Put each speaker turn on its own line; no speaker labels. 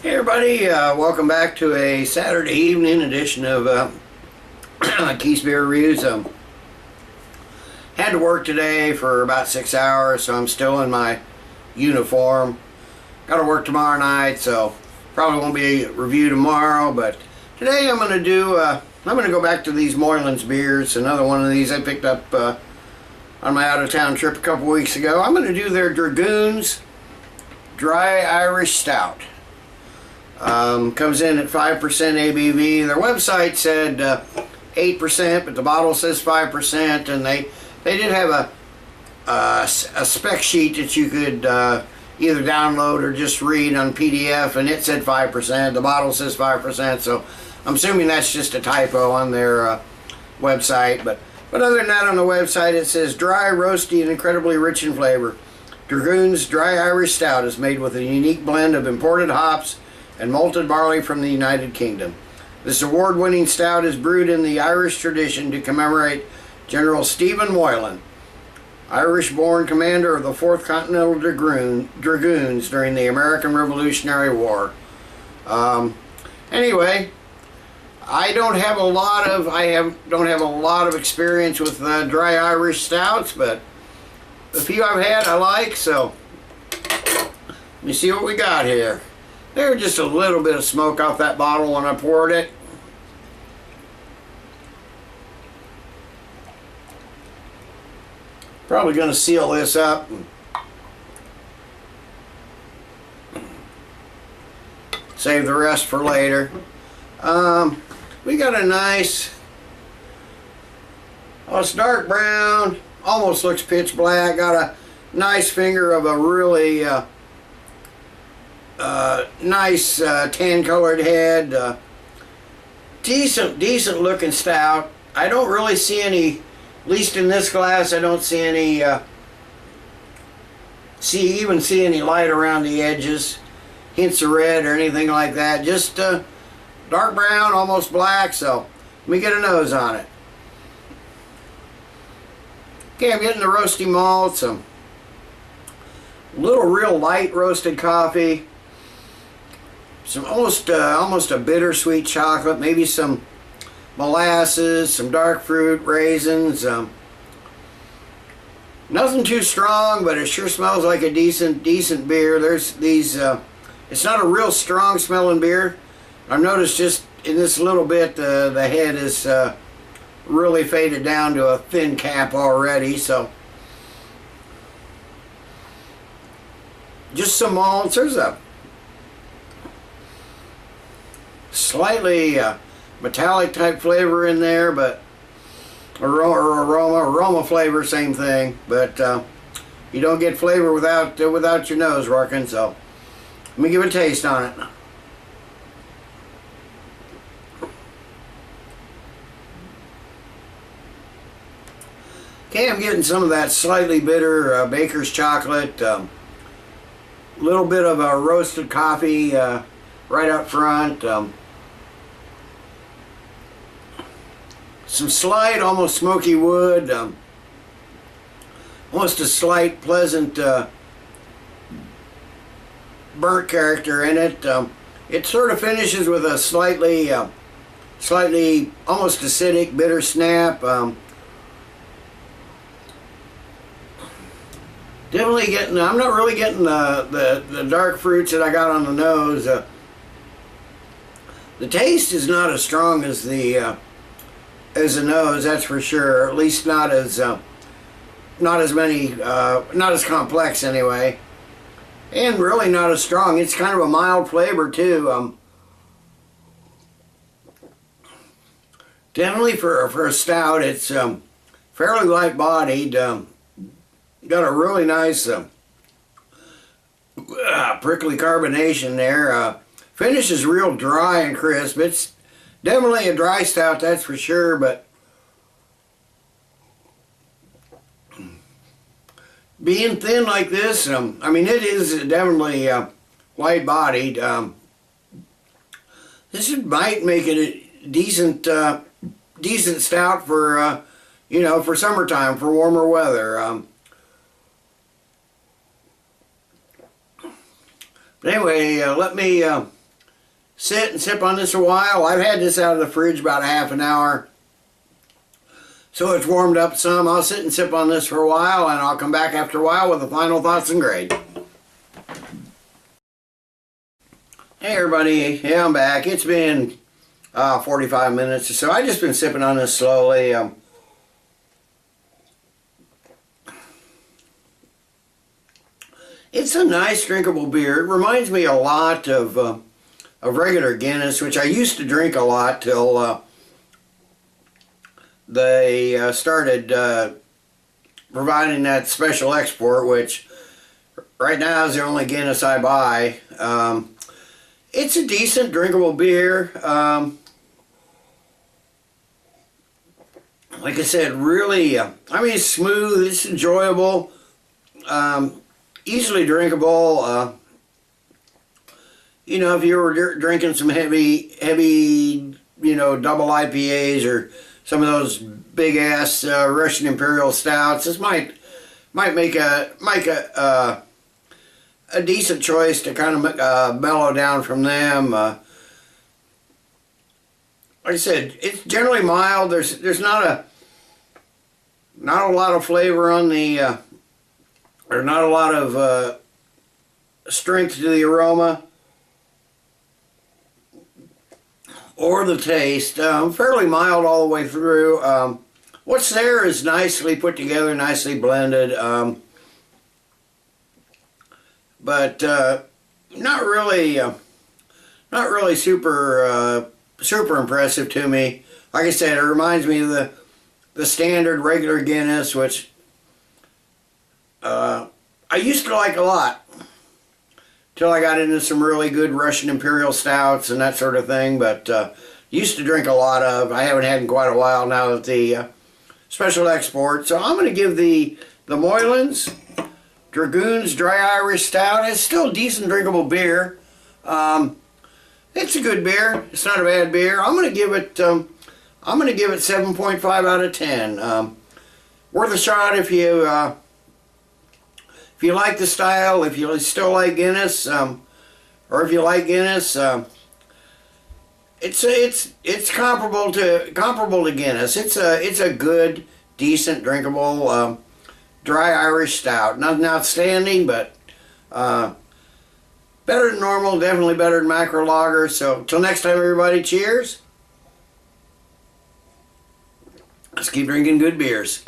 Hey everybody, welcome back to a Saturday evening edition of Keith's Beer Reviews. Had to work today for about 6 hours, so I'm still in my uniform. Got to work tomorrow night, so probably won't be a review tomorrow, but today I'm going to do, I'm going to go back to these Moylan's beers. Another one of these I picked up on my out-of-town trip a couple weeks ago. I'm going to do their Dragoons Dry Irish Stout. Comes in at 5% ABV. Their website said 8%, but the bottle says 5%, and they did have a spec sheet that you could either download or just read on PDF, and it said 5%. The bottle says 5%, so I'm assuming that's just a typo on their website. But other than that, on the website it says dry, roasty, and incredibly rich in flavor. Dragoons Dry Irish Stout is made with a unique blend of imported hops and malted barley from the United Kingdom. This award-winning stout is brewed in the Irish tradition to commemorate General Stephen Moylan, Irish-born commander of the 4th Continental Dragoons during the American Revolutionary War. Anyway, I don't have a lot of experience with dry Irish stouts, but the few I've had I like, so let me see what we got here. There's just a little bit of smoke off that bottle when I poured it. Probably going to seal this up. Save the rest for later. We got a nice, oh, it's dark brown, almost looks pitch black. Got a nice finger of a really nice tan colored head. Decent looking stout. I don't really see any, at least in this glass, I don't see any see any light around the edges, hints of red or anything like that. Just dark brown, almost black. So let me get a nose on it. Okay, I'm getting the roasty malt, some little real light roasted coffee, some almost a bittersweet chocolate, maybe some molasses, some dark fruit, raisins. Nothing too strong, but it sure smells like a decent beer. There's these. It's not a real strong smelling beer. I've noticed just in this little bit the head is really faded down to a thin cap already. So just some malts. There's a slightly metallic type flavor in there, but aroma flavor, same thing. But you don't get flavor without your nose working. So let me give a taste on it. Okay, I'm getting some of that slightly bitter baker's chocolate, little bit of a roasted coffee right up front. Some slight, almost smoky wood, almost a slight pleasant burnt character in it. It sort of finishes with a slightly almost acidic bitter snap. Definitely getting, I'm not really getting the dark fruits that I got on the nose. The taste is not as strong as the nose, that's for sure. At least not as many, not as complex anyway, and really not as strong. It's kind of a mild flavor too. Definitely for a stout, it's fairly light bodied. Got a really nice prickly carbonation there. Finish is real dry and crisp. It's definitely a dry stout, that's for sure, but being thin like this, I mean, it is definitely light bodied. This might make it a decent stout for you know, for summertime, for warmer weather. But anyway, let me sit and sip on this a while. I've had this out of the fridge about a half an hour, so it's warmed up some. I'll sit and sip on this for a while, and I'll come back after a while with the final thoughts and grade. Hey everybody, yeah, I'm back. It's been 45 minutes or so. I've just been sipping on this slowly. It's a nice drinkable beer. It reminds me a lot of regular Guinness, which I used to drink a lot till they started providing that special export, which right now is the only Guinness I buy. It's a decent drinkable beer. Like I said, really, I mean, it's smooth, it's enjoyable, easily drinkable. You know, if you were drinking some heavy, you know, double IPAs or some of those big ass Russian Imperial stouts, this might make a decent choice to kind of mellow down from them. Like I said, it's generally mild. There's not a lot of flavor on the or not a lot of strength to the aroma or the taste. Fairly mild all the way through. What's there is nicely put together, nicely blended, but not really super impressive to me. Like I said, it reminds me of the standard regular Guinness, which I used to like a lot till I got into some really good Russian Imperial stouts and that sort of thing, but used to drink a lot of. I haven't had in quite a while now with the special export. So I'm going to give the Moylan's Dragoons Dry Irish Stout. It's still a decent drinkable beer. It's a good beer. It's not a bad beer. I'm going to give it 7.5 out of 10. Worth a shot if you like the style, if you still like Guinness, or if you like Guinness. It's comparable to Guinness. It's a good, decent, drinkable dry Irish stout. Nothing outstanding, but better than normal. Definitely better than macro lager. So till next time, everybody. Cheers. Let's keep drinking good beers.